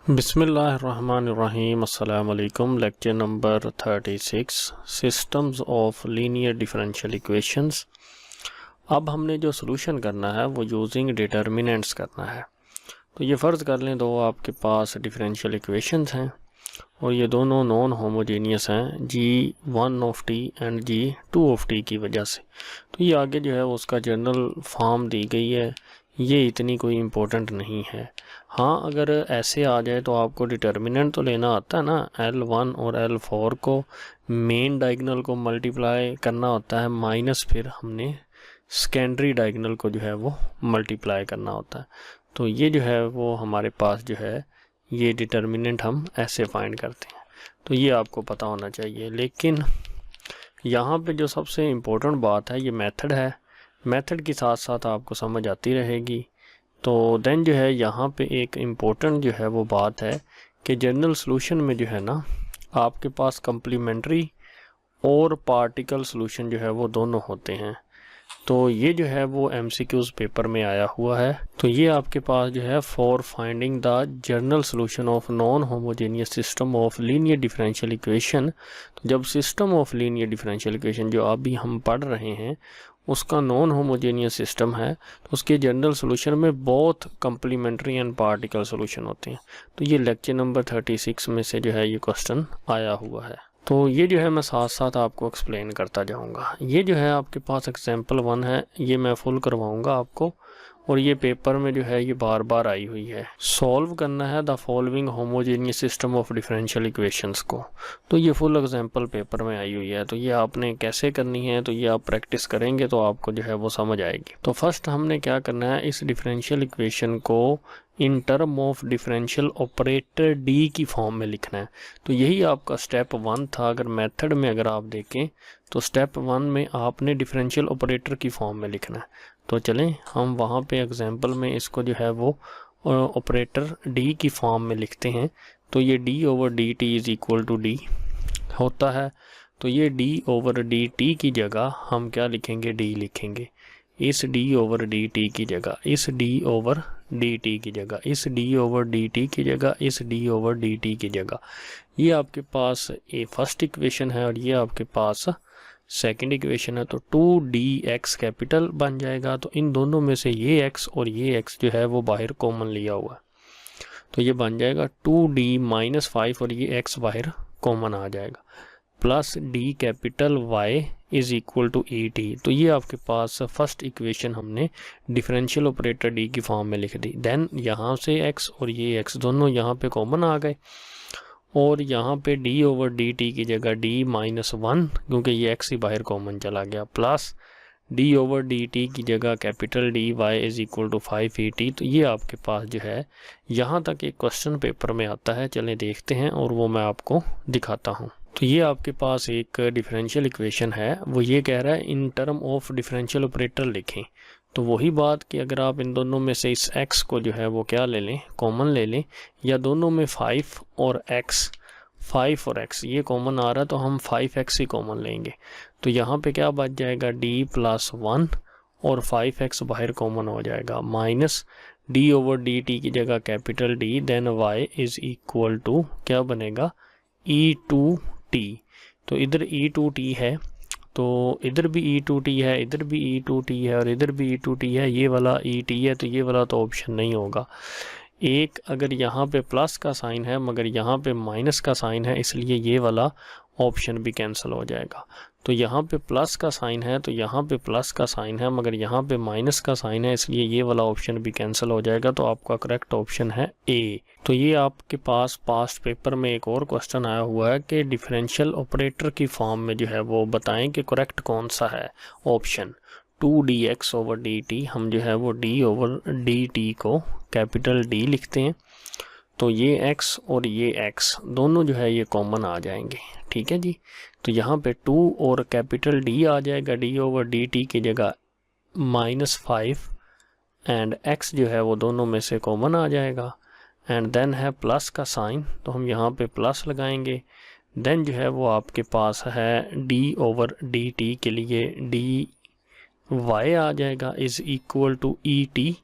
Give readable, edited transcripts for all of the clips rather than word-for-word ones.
बिस्मिल्लाहिर्रहमानिर्रहीम अस्सलाम वालेकुम। Lecture number 36 systems of linear differential equations. अब हमने जो सॉल्यूशन करना है वो यूजिंग डिटर्मिनेंट्स करना है। तो ये फ़र्ज़ कर लें दो आपके पास डिफरेंशियल इक्वेशंस हैं और ये दोनों नॉन होमोजेनियस हैं G1 of T and G2 of T की वजह से। तो ये आगे जो है उसका जनरल फॉर्म दी गई है, ये इतनी कोई इम्पोर्टेंट नहीं है। हाँ, अगर ऐसे आ जाए तो आपको डिटर्मिनेंट तो लेना आता है ना, L1 और L4 को मेन डायगोनल को मल्टीप्लाई करना होता है, माइनस फिर हमने सेकेंडरी डायगोनल को जो है वो मल्टीप्लाई करना होता है। तो ये जो है वो हमारे पास जो है ये डिटर्मिनेंट हम ऐसे फाइंड करते हैं। तो ये आपको पता होना चाहिए। लेकिन यहाँ पे जो सबसे इम्पोर्टेंट बात है ये मेथड है। मेथड के साथ साथ आपको समझ आती रहेगी। तो देन जो है यहाँ पे एक इम्पोर्टेंट जो है वो बात है कि जनरल सॉल्यूशन में जो है ना आपके पास कम्प्लीमेंट्री और पार्टिकल सॉल्यूशन जो है वो दोनों होते हैं। तो ये जो है वो MCQs पेपर में आया हुआ है। तो ये आपके पास जो है for finding the general solution of non homogeneous system of linear differential equation. तो जब system of linear differential equation जो अभी हम पढ़ रहे हैं उसका नॉन होमोजेनियस सिस्टम है तो उसके जनरल सॉल्यूशन में बहुत कम्प्लीमेंट्री एंड पार्टिकल सॉल्यूशन होते हैं। तो ये लेक्चर नंबर 36 में से जो है ये क्वेश्चन आया हुआ है। तो ये जो है मैं साथ साथ आपको एक्सप्लेन करता जाऊंगा। ये जो है आपके पास एग्जांपल 1 है, ये मैं फुल करवाऊंगा आपको और ये पेपर में जो है ये बार बार आई हुई है। सॉल्व करना है the following homogeneous system of differential equations को। तो ये फुल एग्जांपल पेपर में आई हुई है। तो ये आपने कैसे करनी है तो ये आप प्रैक्टिस करेंगे तो आपको जो है वो समझ आएगी। तो फर्स्ट हमने क्या करना है, इस डिफरेंशियल इक्वेशन को in term of differential operator D की फॉर्म में लिखना है। तो यही आपका स्टेप 1 था। अगर मेथड में अगर आप देखें तो स्टेप 1 में आपने डिफरेंशियल ऑपरेटर की फॉर्म में लिखना है। तो चलें हम वहाँ पे एग्जांपल में इसको जो है वो ऑपरेटर डी की फॉर्म में लिखते हैं। तो ये d over d t is equal to d होता है। तो ये डी ओवर डी टी की जगह हम क्या लिखेंगे, डी लिखेंगे। इस डी ओवर डी टी की जगह, इस डी ओवर डी टी की जगह, इस डी ओवर डी टी की जगह, इस डी ओवर डी टी की जगह। ये आपके पास ये फर्स्ट इक्वेशन है और ये आपके पास सेकंड इक्वेशन है। तो 2dx कैपिटल बन जाएगा। तो इन दोनों में से ये x और ये x जो है वो बाहर कॉमन लिया हुआ है। तो ये बन जाएगा 2d माइनस 5 और ये x बाहर कॉमन आ जाएगा plus d capital y is equal to e t. तो ये आपके पास फर्स्ट इक्वेशन हमने डिफरेंशियल ऑपरेटर d की फॉर्म में लिख दी। देन यहाँ से x और ये x दोनों यहाँ पे कॉमन आ गए और यहाँ पे d ओवर डी टी की जगह d माइनस 1 क्योंकि ये x ही बाहर कॉमन चला गया plus d over d t की जगह capital D y is equal to 5 e t. तो ये आपके पास जो है यहाँ तक एक क्वेश्चन पेपर में आता है। चलें देखते हैं और वो मैं आपको दिखाता हूँ। तो ये आपके पास एक डिफरेंशियल इक्वेशन है, वो ये कह रहा है in term of differential operator लिखें। तो वही बात कि अगर आप इन दोनों में से इस x को जो है वो क्या ले लें, कॉमन ले लें, या दोनों में 5 और x ये कॉमन आ रहा है तो हम 5x ही कॉमन लेंगे। तो यहाँ पे क्या बच जाएगा, d प्लस 1 और 5x बाहर कॉमन हो जाएगा minus d over d t की जगह capital D then y is equal to क्या बनेगा, e2t। तो इधर e2t है तो इधर भी e2t है, इधर भी e2t है और इधर भी e2t है। ये वाला et है तो ये वाला तो ऑप्शन नहीं होगा। एक अगर यहाँ पे प्लस का साइन है मगर यहाँ पे माइनस का साइन है इसलिए ये वाला ऑप्शन भी कैंसिल हो जाएगा। तो यहाँ पे प्लस का साइन है तो यहाँ पे प्लस का साइन है मगर यहाँ पे माइनस का साइन है इसलिए ये वाला ऑप्शन भी कैंसिल हो जाएगा। तो आपका करेक्ट ऑप्शन है ए। तो ये आपके पास पास्ट पेपर में एक और क्वेश्चन आया हुआ है कि डिफरेंशियल ऑपरेटर की फॉर्म में जो है वो बताएं कि करेक्ट कौन सा है ऑप्शन। 2dx ओवर dt हम जो है वो d ओवर dt को कैपिटल D लिखते हैं। तो ये x और ये x दोनों जो है ये कॉमन आ जाएंगे, ठीक है जी। तो यहाँ पे 2 और कैपिटल D आ जाएगा, d ओवर dt की जगह माइनस 5 एंड x जो है वो दोनों में से कॉमन आ जाएगा एंड देन है प्लस का साइन तो हम यहाँ पे प्लस लगाएंगे। देन जो है वो आपके पास है d ओवर dt के लिए dy आ जाएगा is equal to e t.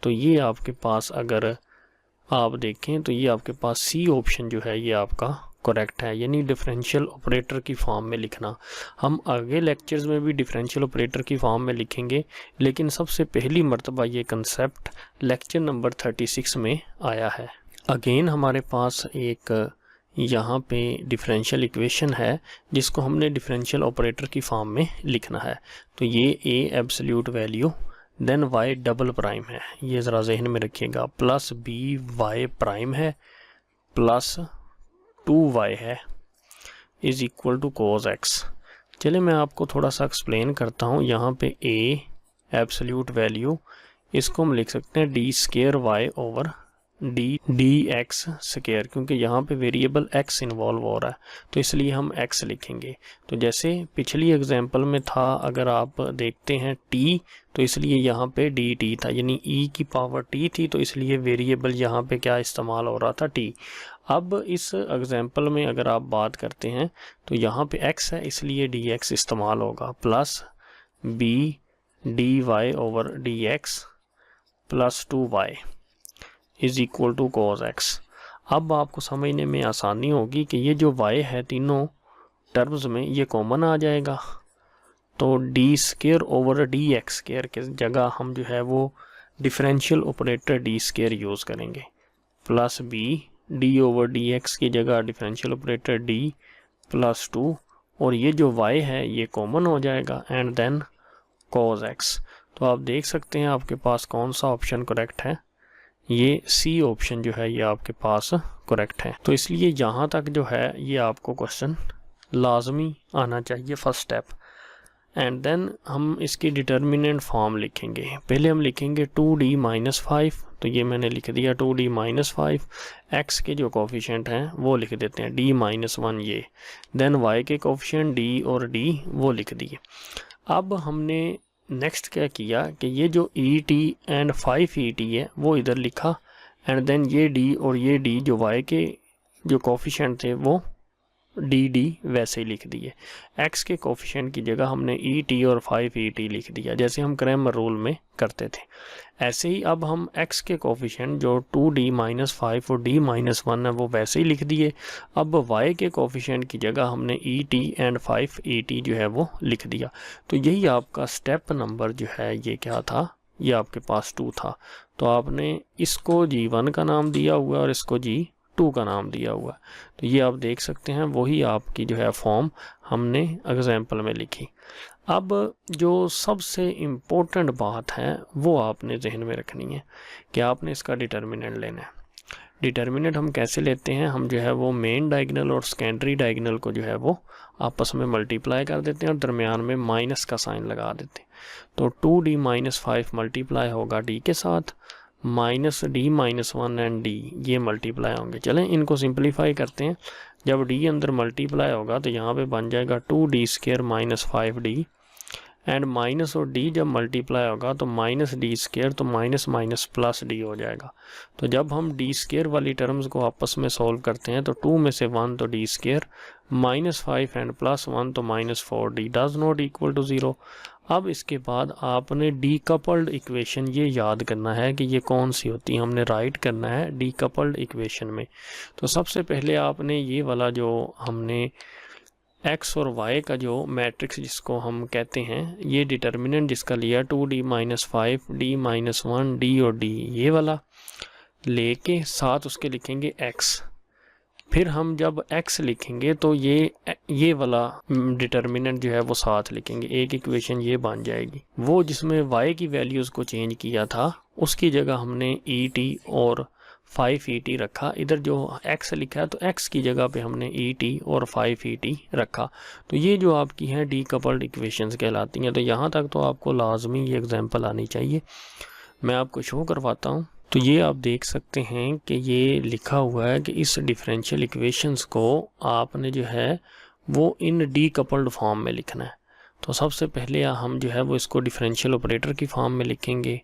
तो ये आपके पास अगर आप देखें तो ये आपके पास सी ऑप्शन जो है ये आपका करेक्ट है, यानी डिफरेंशियल ऑपरेटर की फॉर्म में लिखना। हम आगे लेक्चर्स में भी डिफरेंशियल ऑपरेटर की फॉर्म में लिखेंगे, लेकिन सबसे पहली मर्तबा ये कंसेप्ट लेक्चर नंबर 36 में आया है। अगेन हमारे पास एक यहाँ पे डिफरेंशियल इक्वेशन है जिसको हमने डिफरेंशियल ऑपरेटर की फॉर्म में लिखना है। तो ये A absolute value then Y double prime है, ये ज़रा जहन में रखिएगा, प्लस बी वाई प्राइम है प्लस 2y है is equal to cos X. चलिए मैं आपको थोड़ा सा एक्सप्लेन करता हूँ। यहाँ पे a एब्सोल्यूट वैल्यू, इसको हम लिख सकते हैं d square y over D x square, क्योंकि यहाँ पे वेरिएबल x इन्वॉल्व हो रहा है तो इसलिए हम x लिखेंगे। तो जैसे पिछली एग्जांपल में था, अगर आप देखते हैं t, तो इसलिए यहाँ पे dt था, यानी e की पावर t थी, तो इसलिए वेरिएबल यहाँ पे क्या इस्तेमाल हो रहा था, t। अब इस एग्जांपल में अगर आप बात करते हैं तो यहाँ पे x है, इसलिए dx इस्तेमाल होगा, plus b dy over dx plus 2y is equal to cos x. अब आपको समझने में आसानी होगी कि ये जो y है तीनों टर्म्स में ये कॉमन आ जाएगा, तो D square over D x square के जगह हम जो है वो differential operator D square use करेंगे, plus B D over D X की जगह डिफरेंशियल ऑपरेटर डी प्लस 2, और ये जो y है ये कॉमन हो जाएगा एंड देन कोस एक्स। तो आप देख सकते हैं आपके पास कौन सा ऑप्शन करेक्ट है, ये सी ऑप्शन जो है ये आपके पास करेक्ट है। तो इसलिए यहाँ तक जो है ये आपको क्वेश्चन लाजमी आना चाहिए फर्स्ट स्टेप। एंड देन हम इसकी डिटर्मिनेंट फॉर्म लिखेंगे। पहले हम लिखेंगे 2d माइनस 5, तो ये मैंने लिख दिया 2d माइनस 5। एक्स के जो कोफिशिएंट हैं वो लिख देते हैं d माइनस 1 ये, देन वाई के कोफिशिएंट d और d वो लिख दिए। अब हमने नेक्स्ट क्या किया कि ये जो et एंड 5et है वो इधर लिखा, एंड देन ये d और ये d जो y के जो कोफिशिएंट थे वो dd वैसे ही लिख दिए। x के कोफिशिएंट की जगह हमने et और 5et लिख दिया, जैसे हम क्रैमर रूल में करते थे। ऐसे ही अब हम x के कोफिशिएंट जो 2d माइनस 5 और d माइनस 1 है वो वैसे ही लिख दिए। अब y के कोफिशिएंट की जगह हमने et एंड 5et जो है वो लिख दिया। तो यही आपका स्टेप नंबर जो है ये क्या था, ये आपके पास 2 था। तो आपने इसको g1 का नाम दिया हुआ और इसको g2 का नाम दिया हुआ। तो ये आप देख सकते हैं वही आपकी जो है फॉर्म हमने एग्जाम्पल में लिखी। अब जो सबसे इम्पोर्टेंट बात है वो आपने जहन में रखनी है कि आपने इसका डिटर्मिनेंट लेना है। डिटर्मिनेंट हम कैसे लेते हैं, हम जो है वो मेन डायगोनल और सेकेंडरी डायगोनल को जो है वो आपस में मल्टीप्लाई कर देते हैं और दरमियान में माइनस का साइन लगा देते हैं। तो 2d माइनस 5 मल्टीप्लाई होगा d के साथ, minus d minus 1 and d ये मल्टीप्लाई होंगे। चलें इनको सिंप्लीफाई करते हैं। जब d अंदर मल्टीप्लाई होगा तो यहाँ पे बन जाएगा 2d square minus 5d, and minus और d जब मल्टीप्लाई होगा तो माइनस d स्केयर, तो माइनस माइनस प्लस d हो जाएगा। तो जब हम d स्केयर वाली टर्म्स को आपस में सॉल्व करते हैं तो 2 में से 1 तो d square, minus 5 and plus 1 तो minus 4d does not equal to 0। अब इसके बाद आपने डीकपल्ड इक्वेशन ये याद करना है कि ये कौन सी होती है, हमने राइट करना है डीकपल्ड इक्वेशन में। तो सबसे पहले आपने ये वाला जो हमने x और y का जो मैट्रिक्स जिसको हम कहते हैं, ये डिटर्मिनेंट जिसका लिया 2d minus 5 d minus 1 d और d ये वाला लेके साथ उसके लिखेंगे x। फिर हम जब x लिखेंगे तो ये वाला डिटर्मिनेंट जो है वो साथ लिखेंगे, एक इक्वेशन ये बन जाएगी। वो जिसमें y की वैल्यूज़ को चेंज किया था उसकी जगह हमने et और 5et रखा। इधर जो x लिखा है तो x की जगह पे हमने et और 5et रखा। तो ये जो आपकी हैं डीकपल्ड इक्वेशंस कहलाती हैं। तो यहाँ तक तो आपको लाजमी ये एग्जांपल आनी चाहिए। मैं आपको शो करवाता हूँ। तो ये आप देख सकते हैं कि ये लिखा हुआ है कि इस डिफरेंशियल इक्वेशंस को आपने जो है वो इन डीकपल्ड फॉर्म में लिखना है। तो सबसे पहले हम जो है वो इसको डिफरेंशियल ऑपरेटर की फॉर्म में लिखेंगे।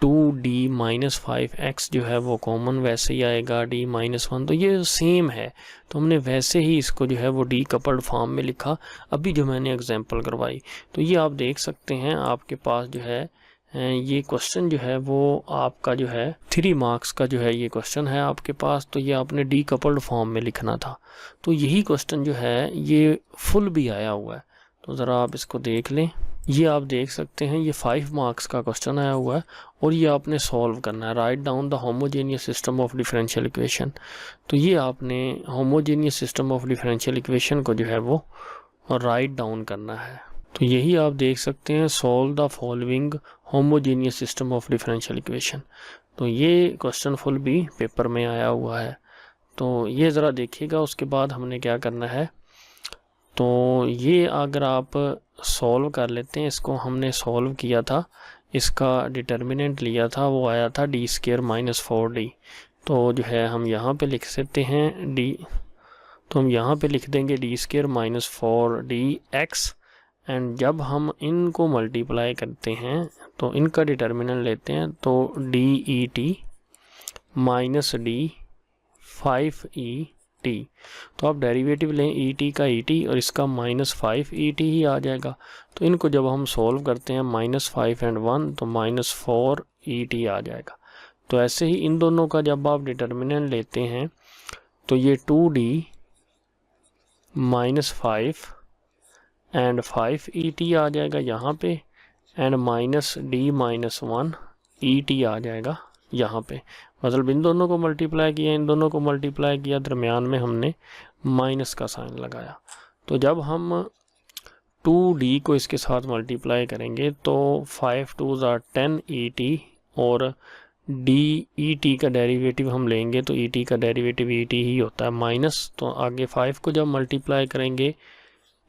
2d माइनस 5x जो है वो कॉमन वैसे ही आएगा, d माइनस 1 तो ये सेम है, तो हमने वैसे ही इसको जो है वो डीकपल्ड फॉर्म में लिखा अभी जो मैंने एग्जांपल करवाई। तो ये आप देख सकते हैं आपके पास जो है ये क्वेश्चन जो है वो आपका जो है 3 मार्क्स का जो है ये क्वेश्चन है आपके पास, तो ये आपने डीकपल्ड फॉर्म में लिखना था। तो यही क्वेश्चन जो है ये फुल भी आया हुआ है, तो ज़रा आप इसको देख लें। ये आप देख सकते हैं ये 5 मार्क्स का क्वेश्चन आया हुआ है और ये आपने सॉल्व करना है। Write down the homogeneous system of differential equation. तो ये आपने homogeneous system of differential equation को जो है वो राइट डाउन करना है। तो यही आप देख सकते हैं, solve the following homogeneous system of differential equation. तो ये क्वेश्चन फुल भी पेपर में आया हुआ है, तो ये ज़रा देखिएगा। उसके बाद हमने क्या करना है, तो ये अगर आप सॉल्व कर लेते हैं, इसको हमने सॉल्व किया था, इसका डिटर्मिनेंट लिया था, वो आया था डी स्क्वायर माइनस 4d। तो जो है हम यहाँ पे लिख सकते हैं डी, तो हम यहाँ पे लिख देंगे D square minus 4dx। And जब हम इनको मल्टीप्लाई करते हैं तो इनका डिटर्मिनेंट लेते हैं, तो D E T minus D 5et। तो आप डेरिवेटिव लें ई टी का ई टी और इसका माइनस 5et ही आ जाएगा। तो इनको जब हम सॉल्व करते हैं -5 and 1 तो -4et आ जाएगा। तो ऐसे ही इन दोनों का जब आप डिटर्मिनेंट लेते हैं तो ये 2d माइनस 5 एंड 5et आ जाएगा यहाँ पे, and minus D minus 1et आ जाएगा यहाँ पे। मतलब इन दोनों को मल्टीप्लाई किया, इन दोनों को मल्टीप्लाई किया, दरमियान में हमने माइनस का साइन लगाया। तो जब हम 2d को इसके साथ मल्टीप्लाई करेंगे तो 5 2s are 10et और डी का डेरिवेटिव हम लेंगे तो ई का डेरिवेटिव ई ही होता है माइनस। तो आगे 5 को जब मल्टीप्लाई करेंगे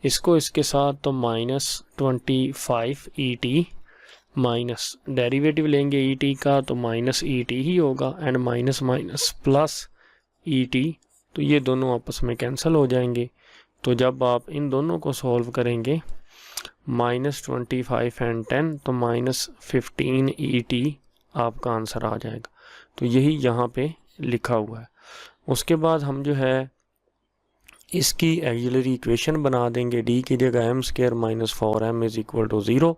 इसको इसके साथ तो -25et माइनस डेरिवेटिव लेंगे ई का तो माइनस ई ही होगा, एंड माइनस माइनस प्लस ई, तो ये दोनों आपस में कैंसिल हो जाएंगे। तो जब आप इन दोनों को सॉल्व करेंगे -25 एंड 10 तो -15et आपका आंसर आ जाएगा। तो यही यहाँ पे लिखा हुआ है। उसके बाद हम जो है इसकी एक्सिलरी इक्वेशन बना देंगे, डी की जगह m² minus 4m is equal to 0।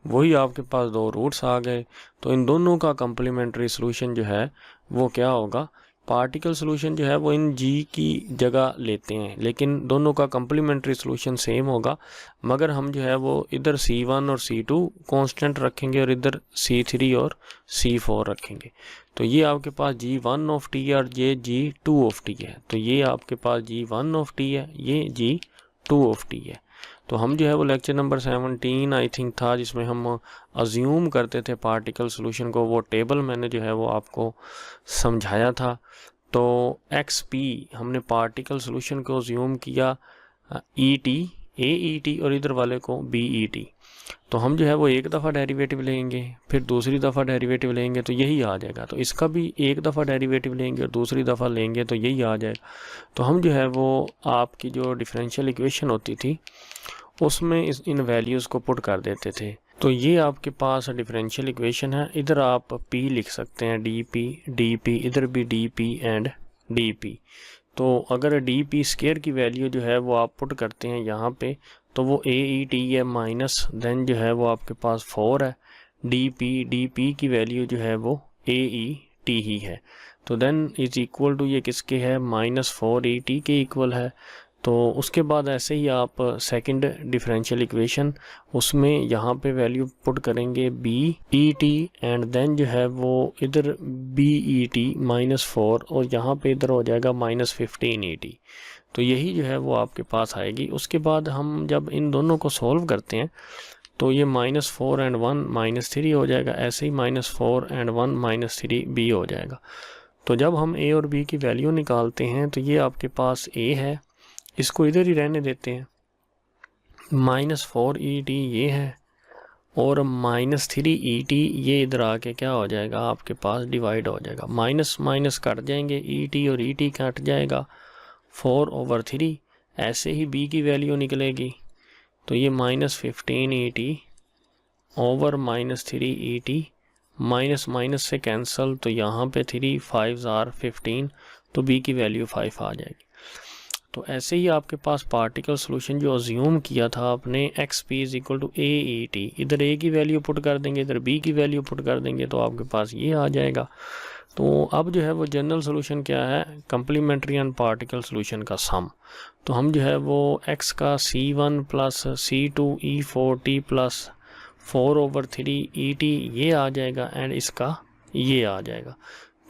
वही आपके पास दो रूट्स आ गए। तो इन दोनों का कम्प्लीमेंट्री सोल्यूशन जो है वो क्या होगा, पार्टिकल सोल्यूशन जो है वो इन g की जगह लेते हैं, लेकिन दोनों का कम्प्लीमेंट्री सोल्यूशन सेम होगा, मगर हम जो है वो इधर C1 और C2 कांस्टेंट रखेंगे और इधर C3 और C4 रखेंगे। तो ये आपके पास G1 ऑफ t और ये G2 ऑफ t है। तो ये आपके पास G1 ऑफ t है, ये G2 ऑफ t है। तो हम जो है वो लेक्चर नंबर 17 आई थिंक था जिसमें हम अज्यूम करते थे पार्टिकल सोल्यूशन को, वो टेबल मैंने जो है वो आपको समझाया था। तो XP हमने पार्टिकल सोल्यूशन को अज्यूम किया ET AET और इधर वाले को BET। तो हम जो है वो एक दफ़ा डेरिवेटिव लेंगे, फिर दूसरी दफ़ा डेरिवेटिव लेंगे तो यही आ जाएगा। तो इसका भी एक दफ़ा डेरिवेटिव लेंगे और दूसरी दफ़ा लेंगे तो यही आ जाएगा। तो हम जो है वो आपकी जो डिफरेंशियल इक्वेशन होती थी उसमें इन वैल्यूज़ को पुट कर देते थे। तो ये आपके पास डिफरेंशियल इक्वेशन है। इधर आप P लिख सकते हैं, DP, इधर भी DP एंड DP। तो अगर DP स्क्वायर की वैल्यू जो है वो आप पुट करते हैं यहाँ पे तो वो AET है माइनस, देन जो है वो आपके पास 4 है। DP की वैल्यू जो है वो AET ही है। तो देन इज इक्वल टू ये किसके है, -4ET के इक्वल है। तो उसके बाद ऐसे ही आप सेकंड डिफरेंशियल इक्वेशन उसमें यहाँ पे वैल्यू पुट करेंगे BET एंड देन जो है वो इधर BET -4 और यहाँ पे इधर हो जाएगा -15ET। तो यही जो है वो आपके पास आएगी। उसके बाद हम जब इन दोनों को सॉल्व करते हैं तो ये -4 एंड 1 -3 हो जाएगा, ऐसे ही -4 एंड 1 -3 B हो जाएगा। तो जब हम A और B की वैल्यू निकालते हैं तो ये आपके पास A है, इसको इधर ही रहने देते हैं, -4ET ये है और -3ET ये इधर आके क्या हो जाएगा आपके पास डिवाइड हो जाएगा, माइनस माइनस कट जाएंगे, ET और ET कट जाएगा, 4/3। ऐसे ही B की वैल्यू निकलेगी तो ये -15ET over -3ET, minus minus से कैंसल, तो यहाँ पे 3 5s are 15, तो B की वैल्यू 5 आ जाएगी। तो ऐसे ही आपके पास पार्टिकल सोल्यूशन जो अज्यूम किया था आपने x p is equal to a e t, इधर ए की वैल्यू पुट कर देंगे, इधर बी की वैल्यू पुट कर देंगे, तो आपके पास ये आ जाएगा। तो अब जो है वो जनरल सोल्यूशन क्या है, कंप्लीमेंट्री एंड पार्टिकल सोल्यूशन का सम। तो हम जो है वो x का c1 plus c2 e4t plus 4/3 et ये आ जाएगा एंड इसका ये आ जाएगा।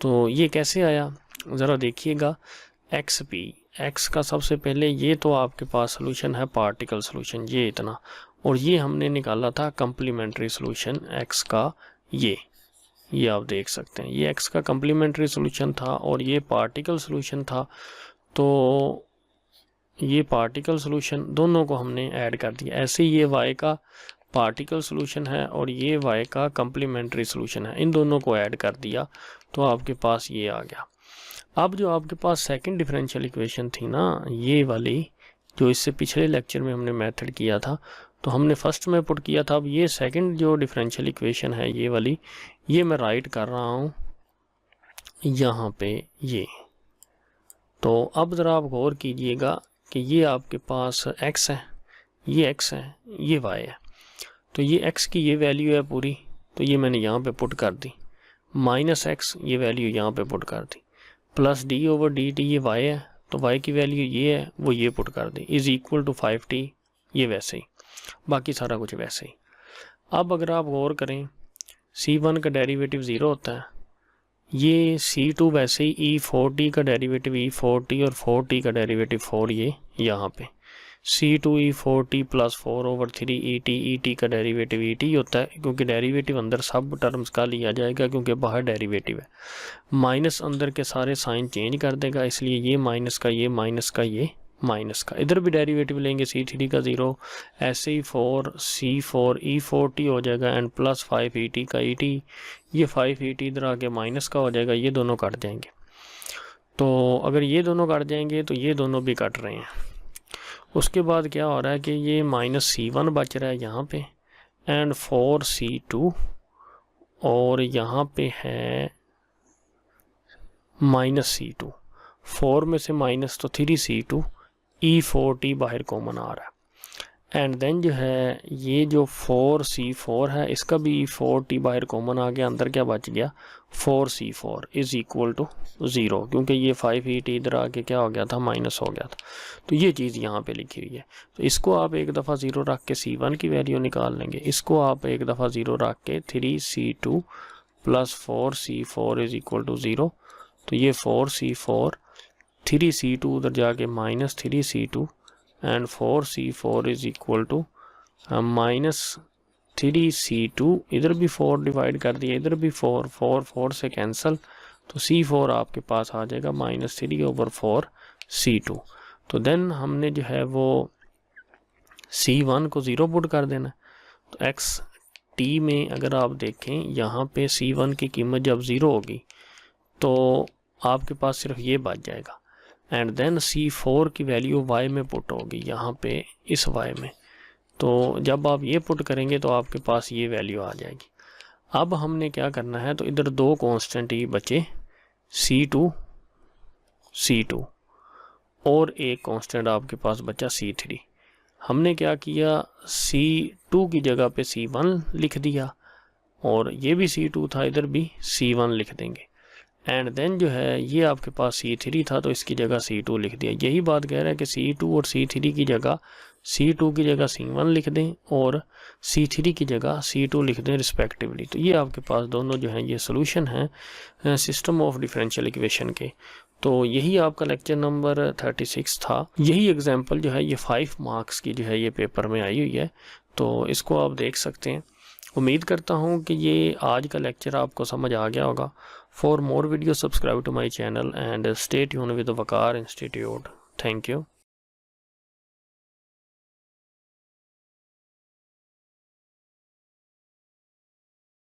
तो ये कैसे आया ज़रा देखिएगा, x का सबसे पहले ये तो आपके पास सोल्यूशन है पार्टिकल सोल्यूशन ये इतना, और ये हमने निकाला था कंप्लीमेंट्री सोल्यूशन x का ये आप देख सकते हैं, ये x का कंप्लीमेंट्री सोल्यूशन था और ये पार्टिकल सोल्यूशन था। तो ये पार्टिकल सोल्यूशन दोनों को हमने ऐड कर दिया। ऐसे ये y का पार्टिकल सोल्यूशन है और ये y का कंप्लीमेंट्री सोल्यूशन है, इन दोनों को ऐड कर दिया तो आपके पास ये आ गया। अब जो आपके पास सेकंड डिफरेंशियल इक्वेशन थी ना, ये वाली जो इससे पिछले लेक्चर में हमने मेथड किया था, तो हमने फर्स्ट में पुट किया था। अब ये सेकंड जो डिफरेंशियल इक्वेशन है ये वाली, ये मैं राइट कर रहा हूँ यहाँ पे ये। तो अब ज़रा आप गौर कीजिएगा कि ये आपके पास x है, ये x है, ये y है। तो ये x की ये वैल्यू है पूरी, तो ये मैंने यहाँ पे पुट कर दी, माइनस x ये वैल्यू यहाँ पे पुट कर दी, प्लस d/dt ये y है, तो y की वैल्यू ये है वो ये पुट कर दी, इज़ इक्वल टू 5t ये वैसे ही, बाकी सारा कुछ वैसे ही। अब अगर आप गौर करें c1 का डेरिवेटिव 0 होता है, ये c2 वैसे ही e4t का डेरिवेटिव e4t और 4t का डेरिवेटिव 4 ये यहाँ पे c2 e4t प्लस 4/3 et का डेरिवेटिव et होता है, क्योंकि डेरिवेटिव अंदर सब टर्म्स का लिया जाएगा क्योंकि बाहर डेरिवेटिव है। माइनस अंदर के सारे साइन चेंज कर देगा, इसलिए ये माइनस का ये माइनस का ये माइनस का, इधर भी डेरिवेटिव लेंगे c3 का 0, ऐसे ही 4c4 e4t हो जाएगा एंड प्लस 5 et का et, ये 5 et इधर आके माइनस का हो जाएगा, ये दोनों कट जाएंगे। तो अगर ये दोनों कट जाएंगे तो ये दोनों भी कट रहे हैं। उसके बाद क्या हो रहा है कि ये माइनस c1 बच रहा है यहाँ पे एंड 4c2, और यहाँ पे है माइनस c2, 4 में से माइनस तो 3c2, e4t बाहर कॉमन आ रहा है, एंड देन जो है ये जो 4c4 है इसका भी e4t बाहर कॉमन आ गया, अंदर क्या बच गया 4c4 इज़ इक्वल टू 0, क्योंकि ये 5 et इधर आके क्या हो गया था माइनस हो गया था। तो ये चीज़ यहाँ पे लिखी हुई है, तो इसको आप एक दफ़ा 0 रख के c1 की वैल्यू निकाल लेंगे, इसको आप एक दफ़ा 0 रख के 3c2 plus 4c4 is equal to 0, तो ये 4c4 3c2 उधर जाके minus 3c2 and 4c4 is equal to minus 3c2, इधर भी 4 डिवाइड कर दिया, इधर भी 4 से कैंसिल, तो c4 आपके पास आ जाएगा माइनस 3/4 c2। तो देन हमने जो है वो c1 को 0 पुट कर देना। तो x t में अगर आप देखें यहाँ पे c1 की कीमत जब 0 होगी तो आपके पास सिर्फ ये बच जाएगा, एंड देन c4 की वैल्यू y में पुट होगी यहाँ पे इस y में, तो जब आप ये पुट करेंगे तो आपके पास ये वैल्यू आ जाएगी। अब हमने क्या करना है, तो इधर दो कांस्टेंट ही बचे c2 और एक कांस्टेंट आपके पास बचा c3। हमने क्या किया, c2 की जगह पे c1 लिख दिया, और ये भी c2 था इधर भी c1 लिख देंगे, एंड देन जो है ये आपके पास c3 था तो इसकी जगह c2 लिख दिया। यही बात कह रहा है कि c2 और c3 की जगह c2 की जगह c1 लिख दें और c3 की जगह c2 लिख दें रिस्पेक्टिवली। तो ये आपके पास दोनों जो हैं ये सोल्यूशन हैं सिस्टम ऑफ डिफरेंशियल इक्वेशन के। तो यही आपका लेक्चर नंबर 36 था। यही एग्जाम्पल जो है ये 5 मार्क्स की जो है ये पेपर में आई हुई है, तो इसको आप देख सकते हैं। उम्मीद करता हूँ कि ये आज का लेक्चर आपको समझ आ गया होगा। For more video subscribe to my channel and stay tuned with Waqar Institute. Thank you.